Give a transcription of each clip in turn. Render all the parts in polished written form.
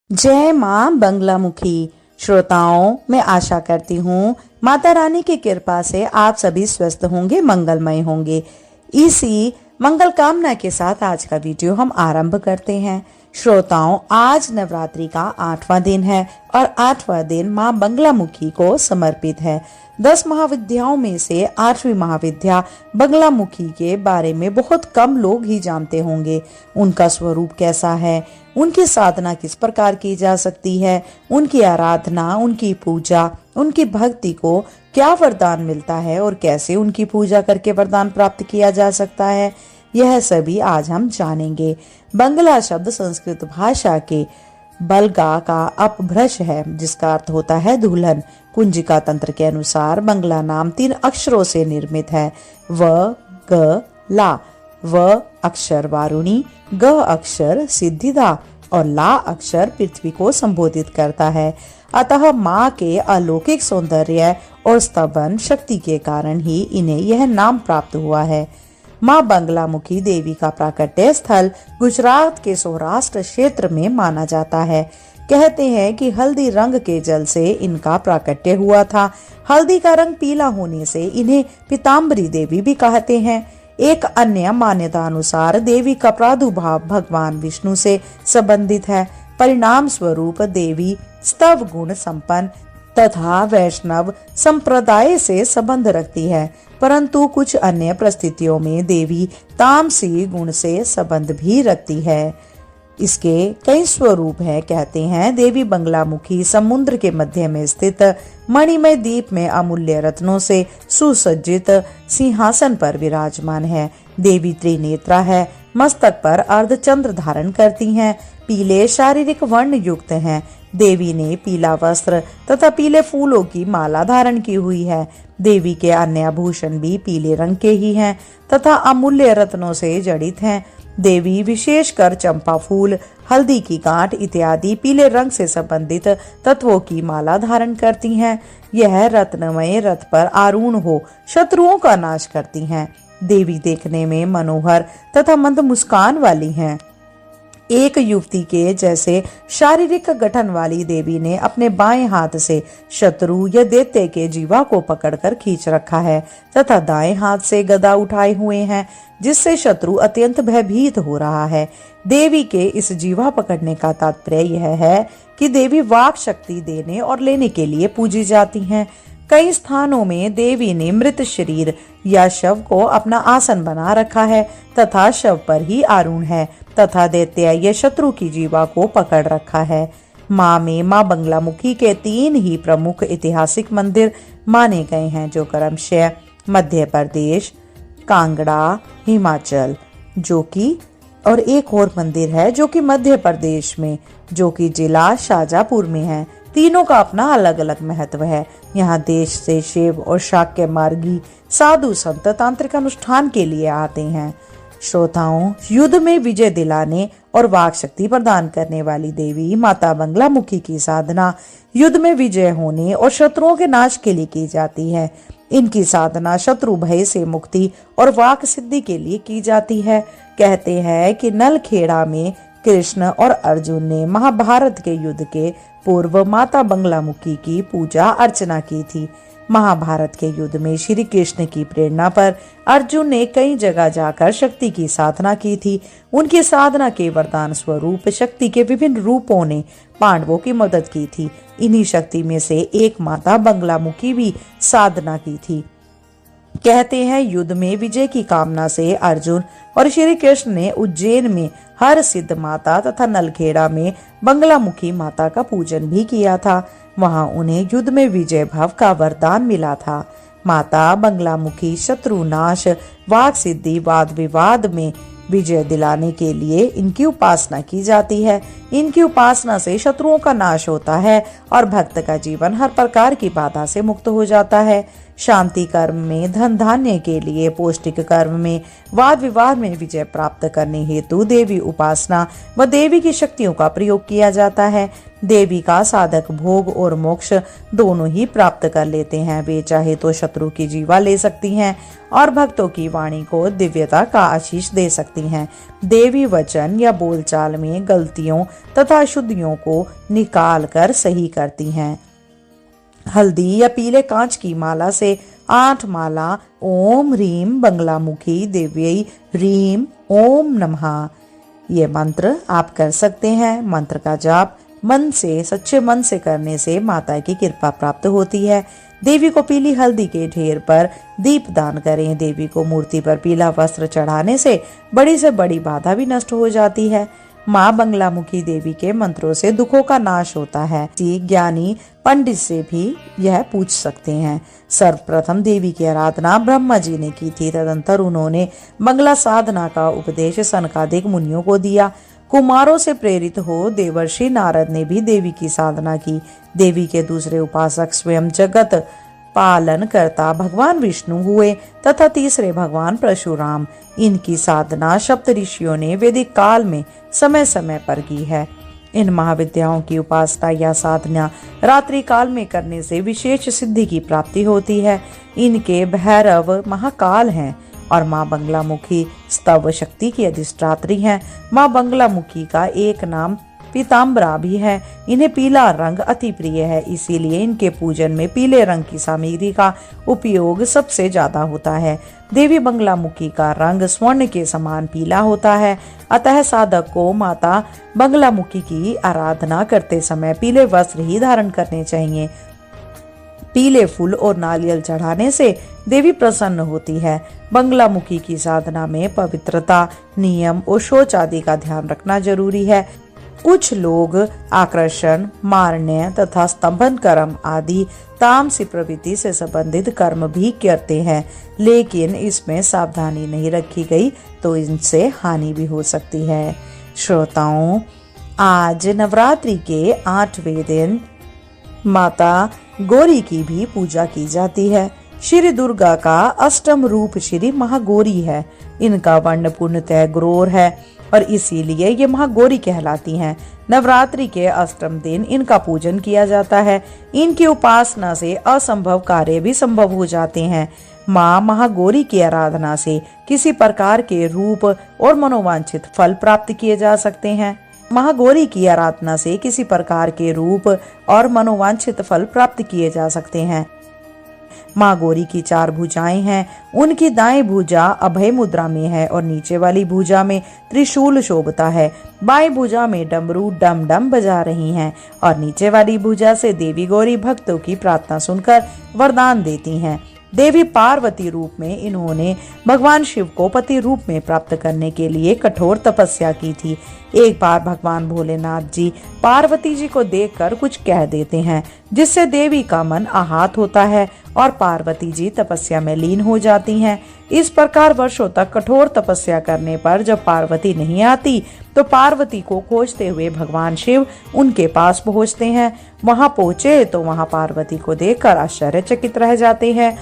जय माँ बंगलामुखी। श्रोताओं, मैं आशा करती हूँ माता रानी की कृपा से आप सभी स्वस्थ होंगे, मंगलमय होंगे। इसी मंगल कामना के साथ आज का वीडियो हम आरंभ करते हैं। श्रोताओं, आज नवरात्रि का 8वां दिन है और 8वां दिन माँ बंगलामुखी को समर्पित है। 10 महाविद्याओं में से 8वीं महाविद्या बंगलामुखी के बारे में बहुत कम लोग ही जानते होंगे। उनका स्वरूप कैसा है, उनकी साधना किस प्रकार की जा सकती है, उनकी आराधना, उनकी पूजा, उनकी भक्ति को क्या वरदान मिलता है और कैसे उनकी पूजा करके वरदान प्राप्त किया जा सकता है, यह सभी आज हम जानेंगे। बंगला शब्द संस्कृत भाषा के बलगा का अपभ्रश है, जिसका अर्थ होता है दुल्हन। कुंजिका तंत्र के अनुसार बंगला नाम 3 अक्षरों से निर्मित है, व, ग, ला। व अक्षर वारुणी, ग अक्षर सिद्धिदा और ला अक्षर पृथ्वी को संबोधित करता है। अतः माँ के अलौकिक सौंदर्य और स्तवन शक्ति के कारण ही इन्हें यह नाम प्राप्त हुआ है। माँ बंगलामुखी देवी का प्राकट्य स्थल गुजरात के सौराष्ट्र क्षेत्र में माना जाता है। कहते हैं कि हल्दी रंग के जल से इनका प्राकट्य हुआ था। हल्दी का रंग पीला होने से इन्हें पीताम्बरी देवी भी कहते हैं। एक अन्य मान्यता अनुसार देवी का प्रादुर्भाव भगवान विष्णु से संबंधित है। परिणाम स्वरूप देवी स्तव गुण संपन्न तथा वैष्णव संप्रदाय से संबंध रखती है, परंतु कुछ अन्य परिस्थितियों में देवी तामसी गुण से संबंध भी रखती है। इसके कई स्वरूप है। कहते हैं देवी बंगलामुखी समुद्र के मध्य में स्थित मणिमय द्वीप में अमूल्य रत्नों से सुसज्जित सिंहासन पर विराजमान है। देवी त्रिनेत्रा है, मस्तक पर अर्धचंद्र धारण करती हैं, पीले शारीरिक वर्ण युक्त हैं। देवी ने पीला वस्त्र तथा पीले फूलों की माला धारण की हुई है। देवी के अन्य आभूषण भी पीले रंग के ही हैं तथा अमूल्य रत्नों से जड़ित हैं। देवी विशेषकर चंपा फूल, हल्दी की गांठ इत्यादि पीले रंग से संबंधित तत्वों की माला धारण करती हैं। यह रत्नमय रथ पर आरूढ़ हो शत्रुओं का नाश करती हैं। देवी देखने में मनोहर तथा मंद मुस्कान वाली हैं। एक युवती के जैसे शारीरिक गठन वाली देवी ने अपने बाएं हाथ से शत्रु या दैत्य के जीवा को पकड़कर खींच रखा है तथा दाएं हाथ से गदा उठाए हुए हैं, जिससे शत्रु अत्यंत भयभीत हो रहा है। देवी के इस जीवा पकड़ने का तात्पर्य यह है कि देवी वाक शक्ति देने और लेने के लिए पूजी जाती हैं। कई स्थानों में देवी ने मृत शरीर या शव को अपना आसन बना रखा है तथा शव पर ही आरूढ़ है तथा दैत्य या शत्रु की जीवा को पकड़ रखा है। माँ में माँ बंगलामुखी के 3 ही प्रमुख ऐतिहासिक मंदिर माने गए हैं, जो क्रमशः मध्य प्रदेश, कांगड़ा, हिमाचल, जो कि और एक और मंदिर है जो कि मध्य प्रदेश में, जो कि जिला शाजापुर में है। तीनों का अपना अलग अलग महत्व है। यहाँ देश से शिव और शाक्य मार्गी साधु संत तांत्रिक अनुष्ठान के लिए आते हैं। श्रोताओं, युद्ध में विजय दिलाने और वाक शक्ति प्रदान करने वाली देवी माता बंगलामुखी की साधना युद्ध में विजय होने और शत्रुओं के नाश के लिए की जाती है। इनकी साधना शत्रु भय से मुक्ति और वाक सिद्धि के लिए की जाती है। कहते हैं कि नलखेड़ा में कृष्ण और अर्जुन ने महाभारत के युद्ध के पूर्व माता बंगलामुखी की पूजा अर्चना की थी। महाभारत के युद्ध में श्री कृष्ण की प्रेरणा पर अर्जुन ने कई जगह जाकर शक्ति की साधना की थी। उनकी साधना के वरदान स्वरूप शक्ति के विभिन्न रूपों ने पांडवों की मदद की थी। इन्हीं शक्ति में से एक माता बंगलामुखी भी साधना की थी। कहते हैं युद्ध में विजय की कामना से अर्जुन और श्री कृष्ण ने उज्जैन में हर सिद्ध माता तथा नलखेड़ा में बंगलामुखी माता का पूजन भी किया था। वहां उन्हें युद्ध में विजय भाव का वरदान मिला था। माता बंगलामुखी शत्रुनाश, वाक सिद्धि, वाद विवाद में विजय दिलाने के लिए इनकी उपासना की जाती है। इनकी उपासना से शत्रुओं का नाश होता है और भक्त का जीवन हर प्रकार की बाधा से मुक्त हो जाता है। शांति कर्म में धन धान्य के लिए, पौष्टिक कर्म में वाद विवाद में विजय प्राप्त करने हेतु देवी उपासना व देवी की शक्तियों का प्रयोग किया जाता है। देवी का साधक भोग और मोक्ष दोनों ही प्राप्त कर लेते हैं। वे चाहे तो शत्रु की जीवा ले सकती हैं और भक्तों की वाणी को दिव्यता का आशीष दे सकती हैं। देवी वचन या बोलचाल में गलतियों तथा अशुद्धियों को निकाल कर सही करती हैं। हल्दी या पीले कांच की माला से 8 माला ओम ह्रीम बंगलामुखी देव्यै ह्रीम ओम नमः ये मंत्र आप कर सकते हैं। मंत्र का जाप मन से, सच्चे मन से करने से माता की कृपा प्राप्त होती है। देवी को पीली हल्दी के ढेर पर दीप दान करें। देवी को मूर्ति पर पीला वस्त्र चढ़ाने से बड़ी बाधा भी नष्ट हो जाती है। माँ बंगलामुखी देवी के मंत्रों से दुखों का नाश होता है। ज्ञानी पंडित से भी यह पूछ सकते हैं। सर्वप्रथम देवी की आराधना ब्रह्मा जी ने की थी। तदंतर उन्होंने बंगला साधना का उपदेश सनकादिक मुनियों को दिया। कुमारों से प्रेरित हो देवर्षि नारद ने भी देवी की साधना की। देवी के दूसरे उपासक स्वयं जगत पालन करता भगवान विष्णु हुए तथा तीसरे भगवान परशुराम। इनकी साधना सप्त ऋषियों ने वैदिक काल में समय समय पर की है। इन महाविद्याओं की उपासना या साधना रात्रि काल में करने से विशेष सिद्धि की प्राप्ति होती है। इनके भैरव महाकाल हैं और माँ बंगलामुखी स्तव शक्ति की अधिष्ठात्री हैं। माँ बंगलामुखी का एक नाम पीताम्बरा भी है। इन्हें पीला रंग अति प्रिय है, इसीलिए इनके पूजन में पीले रंग की सामग्री का उपयोग सबसे ज्यादा होता है। देवी बंगलामुखी का रंग स्वर्ण के समान पीला होता है। अतः साधक को माता बंगलामुखी की आराधना करते समय पीले वस्त्र ही धारण करने चाहिए। पीले फूल और नारियल चढ़ाने से देवी प्रसन्न होती है। बंगलामुखी की साधना में पवित्रता, नियम और शौच आदि का ध्यान रखना जरूरी है। कुछ लोग आकर्षण, मारण्य तथा स्तंभन कर्म आदि तामसी प्रवृत्ति से संबंधित कर्म भी करते हैं, लेकिन इसमें सावधानी नहीं रखी गई तो इनसे हानि भी हो सकती है। श्रोताओं, आज नवरात्रि के 8वें दिन माता गौरी की भी पूजा की जाती है। श्री दुर्गा का अष्टम रूप श्री महागौरी है। इनका वर्ण पूर्णतः गौर है और इसीलिए ये महागौरी कहलाती हैं। नवरात्रि के अष्टम दिन इनका पूजन किया जाता है। इनकी उपासना से असंभव कार्य भी संभव हो जाते हैं। माँ महागौरी की आराधना से किसी प्रकार के रूप और मनोवांछित फल प्राप्त किए जा सकते हैं। महागौरी की आराधना से किसी प्रकार के रूप और मनोवांछित फल प्राप्त किए जा सकते हैं। माँ गौरी की 4 भुजाएं हैं। उनकी दाएं भुजा अभय मुद्रा में है और नीचे वाली भुजा में त्रिशूल शोभता है। बाएं भुजा में डमरू डम डम बजा रही हैं और नीचे वाली भुजा से देवी गौरी भक्तों की प्रार्थना सुनकर वरदान देती हैं। देवी पार्वती रूप में इन्होंने भगवान शिव को पति रूप में प्राप्त करने के लिए कठोर तपस्या की थी। एक बार भगवान भोलेनाथ जी पार्वती जी को देखकर कुछ कह देते हैं, जिससे देवी का मन आहत होता है और पार्वती जी तपस्या में लीन हो जाती हैं। इस प्रकार वर्षों तक कठोर तपस्या करने पर जब पार्वती नहीं आती तो पार्वती को खोजते हुए भगवान शिव उनके पास पहुंचते हैं। वहां पहुंचे तो वहां पार्वती को देखकर आश्चर्यचकित रह जाते हैं।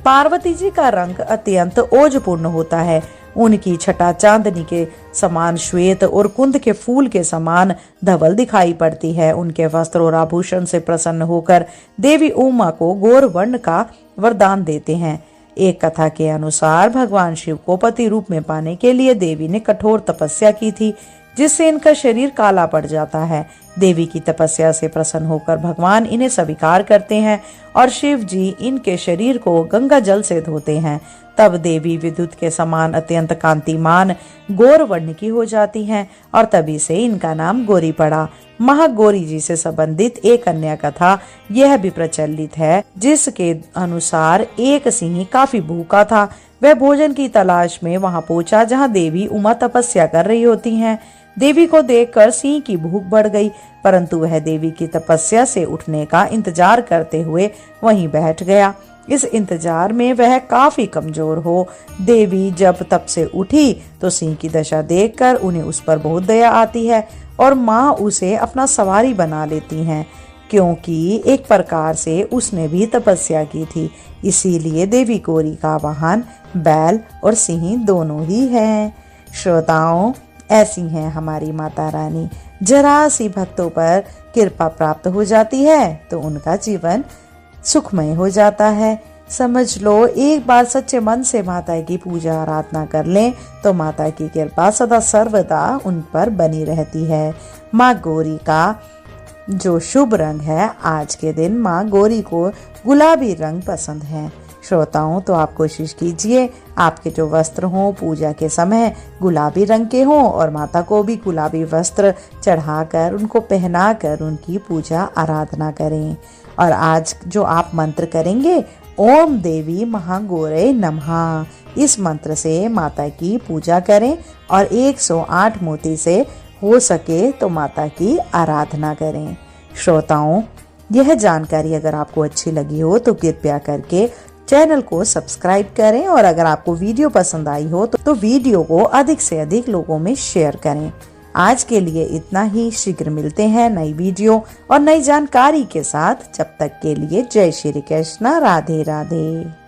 पार्वती जी का रंग अत्यंत ओजपूर्ण होता है। उनकी छटा चांदनी के समान श्वेत और कुंद के फूल के समान धवल दिखाई पड़ती है। उनके वस्त्र और आभूषण से प्रसन्न होकर देवी उमा को गौर वर्ण का वरदान देते हैं। एक कथा के अनुसार भगवान शिव को पति रूप में पाने के लिए देवी ने कठोर तपस्या की थी, जिससे इनका शरीर काला पड़ जाता है। देवी की तपस्या से प्रसन्न होकर भगवान इन्हें स्वीकार करते हैं और शिव जी इनके शरीर को गंगा जल से धोते हैं। तब देवी विद्युत के समान अत्यंत कांतिमान गौर वर्ण की हो जाती हैं और तभी से इनका नाम गौरी पड़ा। महागौरी जी से संबंधित एक अन्य कथा यह भी प्रचलित है, जिसके अनुसार एक सिंह काफी भूखा था। वह भोजन की तलाश में वहां पहुंचा जहां देवी उमा तपस्या कर रही होती हैं। देवी को देखकर सिंह की भूख बढ़ गई, परंतु वह देवी की तपस्या से उठने का इंतजार करते हुए वहीं बैठ गया। इस इंतजार में वह काफी कमजोर हो। देवी जब तप से उठी तो सिंह की दशा देखकर उन्हें उस पर बहुत दया आती है और माँ उसे अपना सवारी बना लेती हैं। क्योंकि एक प्रकार से उसने भी तपस्या की थी, इसीलिए देवी गौरी का वाहन बैल और सिंह दोनों ही हैं। श्रोताओं, ऐसी हैं हमारी माता रानी। जरा सी भक्तों पर कृपा प्राप्त हो जाती है तो उनका जीवन सुखमय हो जाता है। समझ लो, एक बार सच्चे मन से माता की पूजा आराधना कर लें तो माता की कृपा सदा सर्वदा उन पर बनी रहती है। माँ गौरी का जो शुभ रंग है, आज के दिन माँ गौरी को गुलाबी रंग पसंद है। श्रोताओं, तो आप कोशिश कीजिए आपके जो वस्त्र हों पूजा के समय गुलाबी रंग के हों और माता को भी गुलाबी वस्त्र चढ़ाकर उनको पहनाकर उनकी पूजा आराधना करें। और आज जो आप मंत्र करेंगे, ओम देवी महागौरे नमः, इस मंत्र से माता की पूजा करें और 108 मोती से हो सके तो माता की आराधना करें। श्रोताओं, यह जानकारी अगर आपको अच्छी लगी हो तो कृपया करके चैनल को सब्सक्राइब करें और अगर आपको वीडियो पसंद आई हो तो वीडियो को अधिक से अधिक लोगों में शेयर करें। आज के लिए इतना ही। शीघ्र मिलते हैं नई वीडियो और नई जानकारी के साथ। जब तक के लिए जय श्री कृष्ण, राधे राधे।